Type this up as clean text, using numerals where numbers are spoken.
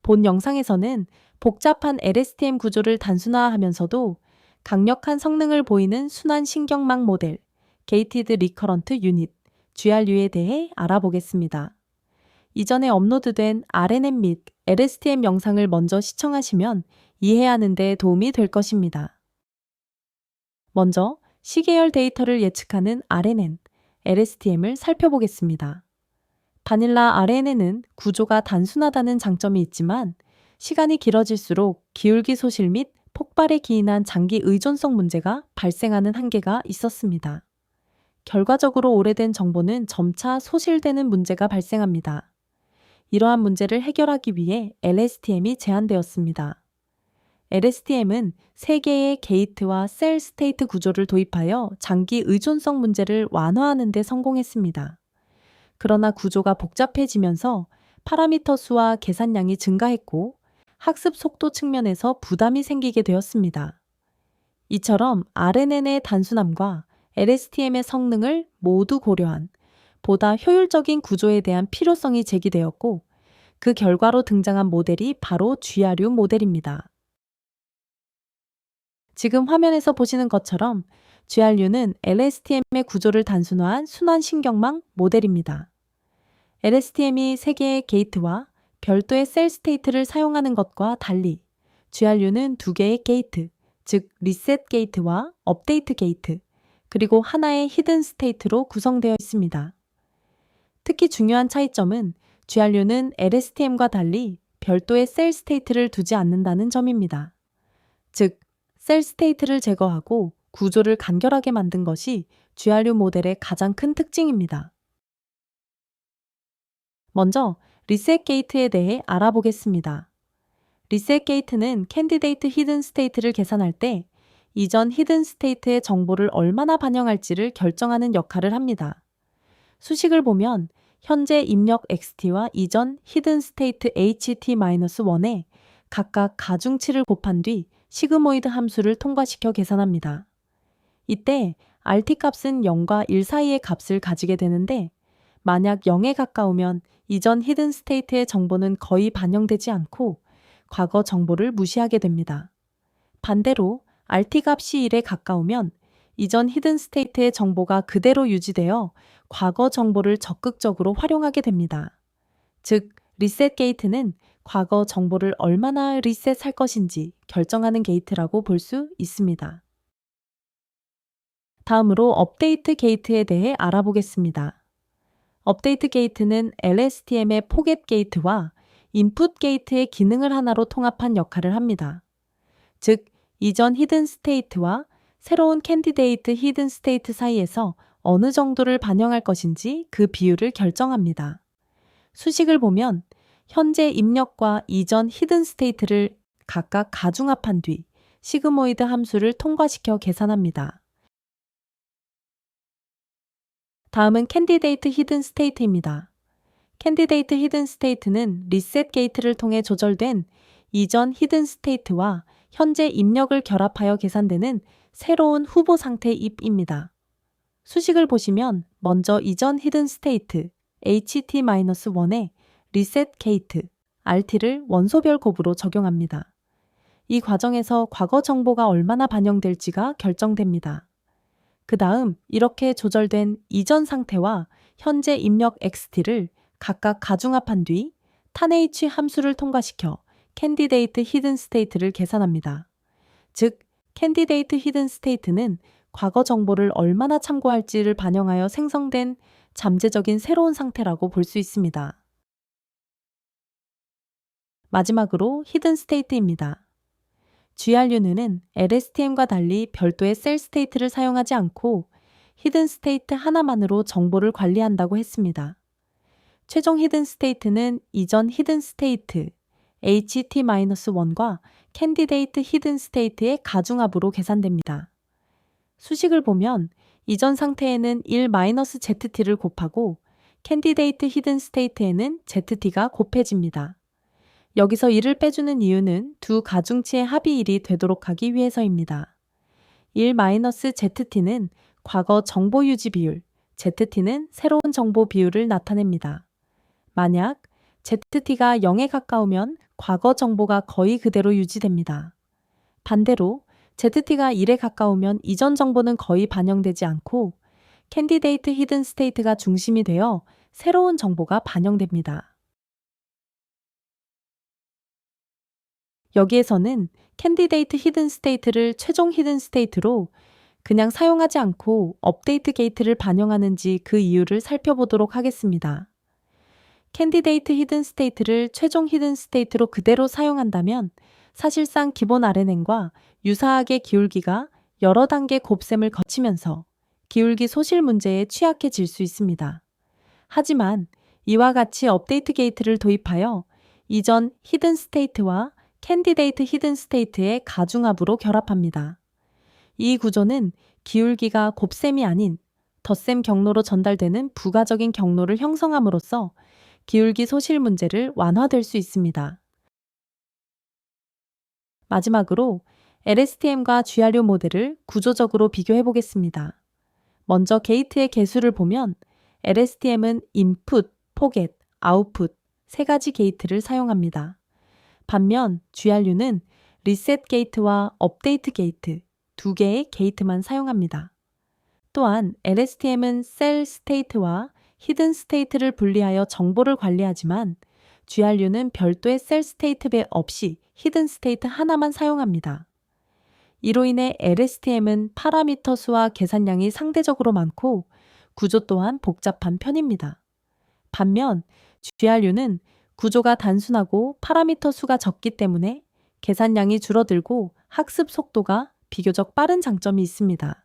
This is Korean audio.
본 영상에서는 복잡한 LSTM 구조를 단순화하면서도 강력한 성능을 보이는 순환 신경망 모델, 게이티드 리커런트 유닛, GRU에 대해 알아보겠습니다. 이전에 업로드된 RNN 및 LSTM 영상을 먼저 시청하시면 이해하는 데 도움이 될 것입니다. 먼저 시계열 데이터를 예측하는 RNN, LSTM을 살펴보겠습니다. 바닐라 RNN은 구조가 단순하다는 장점이 있지만 시간이 길어질수록 기울기 소실 및 폭발에 기인한 장기 의존성 문제가 발생하는 한계가 있었습니다. 결과적으로 오래된 정보는 점차 소실되는 문제가 발생합니다. 이러한 문제를 해결하기 위해 LSTM이 제안되었습니다. LSTM은 3개의 게이트와 셀 스테이트 구조를 도입하여 장기 의존성 문제를 완화하는 데 성공했습니다. 그러나 구조가 복잡해지면서 파라미터 수와 계산량이 증가했고 학습 속도 측면에서 부담이 생기게 되었습니다. 이처럼 RNN의 단순함과 LSTM의 성능을 모두 고려한 보다 효율적인 구조에 대한 필요성이 제기되었고 그 결과로 등장한 모델이 바로 GRU 모델입니다. 지금 화면에서 보시는 것처럼 GRU는 LSTM의 구조를 단순화한 순환 신경망 모델입니다. LSTM이 3개의 게이트와 별도의 셀 스테이트를 사용하는 것과 달리 GRU는 2개의 게이트, 즉 리셋 게이트와 업데이트 게이트, 그리고 하나의 히든 스테이트로 구성되어 있습니다. 특히 중요한 차이점은 GRU는 LSTM과 달리 별도의 셀 스테이트를 두지 않는다는 점입니다. 즉, 셀 스테이트를 제거하고 구조를 간결하게 만든 것이 GRU 모델의 가장 큰 특징입니다. 먼저 리셋 게이트에 대해 알아보겠습니다. 리셋 게이트는 캔디데이트 히든 스테이트를 계산할 때 이전 히든 스테이트의 정보를 얼마나 반영할지를 결정하는 역할을 합니다. 수식을 보면 현재 입력 XT와 이전 히든 스테이트 HT-1에 각각 가중치를 곱한 뒤 시그모이드 함수를 통과시켜 계산합니다. 이때 RT 값은 0과 1 사이의 값을 가지게 되는데 만약 0에 가까우면 이전 히든 스테이트의 정보는 거의 반영되지 않고 과거 정보를 무시하게 됩니다. 반대로 RT 값이 1에 가까우면 이전 히든 스테이트의 정보가 그대로 유지되어 과거 정보를 적극적으로 활용하게 됩니다. 즉, 리셋 게이트는 과거 정보를 얼마나 리셋할 것인지 결정하는 게이트라고 볼 수 있습니다. 다음으로 업데이트 게이트에 대해 알아보겠습니다. 업데이트 게이트는 LSTM의 포겟 게이트와 인풋 게이트의 기능을 하나로 통합한 역할을 합니다. 즉, 이전 히든 스테이트와 새로운 캔디데이트 히든 스테이트 사이에서 어느 정도를 반영할 것인지 그 비율을 결정합니다. 수식을 보면 현재 입력과 이전 히든 스테이트를 각각 가중합한 뒤 시그모이드 함수를 통과시켜 계산합니다. 다음은 캔디데이트 히든 스테이트입니다. 캔디데이트 히든 스테이트는 리셋 게이트를 통해 조절된 이전 히든 스테이트와 현재 입력을 결합하여 계산되는 새로운 후보 상태 입입니다. 수식을 보시면 먼저 이전 히든 스테이트 HT-1에 리셋 게이트 RT를 원소별 곱으로 적용합니다. 이 과정에서 과거 정보가 얼마나 반영될지가 결정됩니다. 그 다음 이렇게 조절된 이전 상태와 현재 입력 XT를 각각 가중합한 뒤 탄H 함수를 통과시켜 캔디데이트 히든 스테이트를 계산합니다. 즉, 캔디데이트 히든 스테이트는 과거 정보를 얼마나 참고할지를 반영하여 생성된 잠재적인 새로운 상태라고 볼 수 있습니다. 마지막으로 히든 스테이트입니다. GRU는 LSTM과 달리 별도의 셀 스테이트를 사용하지 않고 히든 스테이트 하나만으로 정보를 관리한다고 했습니다. 최종 히든 스테이트는 이전 히든 스테이트 HT-1과 캔디데이트 히든 스테이트의 가중합으로 계산됩니다. 수식을 보면 이전 상태에는 1-ZT를 곱하고 캔디데이트 히든 스테이트에는 ZT가 곱해집니다. 여기서 1을 빼주는 이유는 두 가중치의 합이 1이 되도록 하기 위해서입니다. 1-ZT는 과거 정보 유지 비율, ZT는 새로운 정보 비율을 나타냅니다. 만약 ZT가 0에 가까우면 과거 정보가 거의 그대로 유지됩니다. 반대로 ZT가 1에 가까우면 이전 정보는 거의 반영되지 않고 캔디데이트 히든 스테이트가 중심이 되어 새로운 정보가 반영됩니다. 여기에서는 캔디데이트 히든 스테이트를 최종 히든 스테이트로 그냥 사용하지 않고 업데이트 게이트를 반영하는지 그 이유를 살펴보도록 하겠습니다. 캔디데이트 히든 스테이트를 최종 히든 스테이트로 그대로 사용한다면 사실상 기본 RNN과 유사하게 기울기가 여러 단계 곱셈을 거치면서 기울기 소실 문제에 취약해질 수 있습니다. 하지만 이와 같이 업데이트 게이트를 도입하여 이전 히든 스테이트와 캔디데이트 히든 스테이트의 가중합으로 결합합니다. 이 구조는 기울기가 곱셈이 아닌 덧셈 경로로 전달되는 부가적인 경로를 형성함으로써 기울기 소실 문제를 완화될 수 있습니다. 마지막으로 LSTM과 GRU 모델을 구조적으로 비교해 보겠습니다. 먼저 게이트의 개수를 보면 LSTM은 인풋, 포겟, 아웃풋 세 가지 게이트를 사용합니다. 반면 GRU는 리셋 게이트와 업데이트 게이트 두 개의 게이트만 사용합니다. 또한 LSTM은 셀 스테이트와 히든 스테이트를 분리하여 정보를 관리하지만 GRU는 별도의 셀 스테이트 배 없이 히든 스테이트 하나만 사용합니다. 이로 인해 LSTM은 파라미터 수와 계산량이 상대적으로 많고 구조 또한 복잡한 편입니다. 반면 GRU는 구조가 단순하고 파라미터 수가 적기 때문에 계산량이 줄어들고 학습 속도가 비교적 빠른 장점이 있습니다.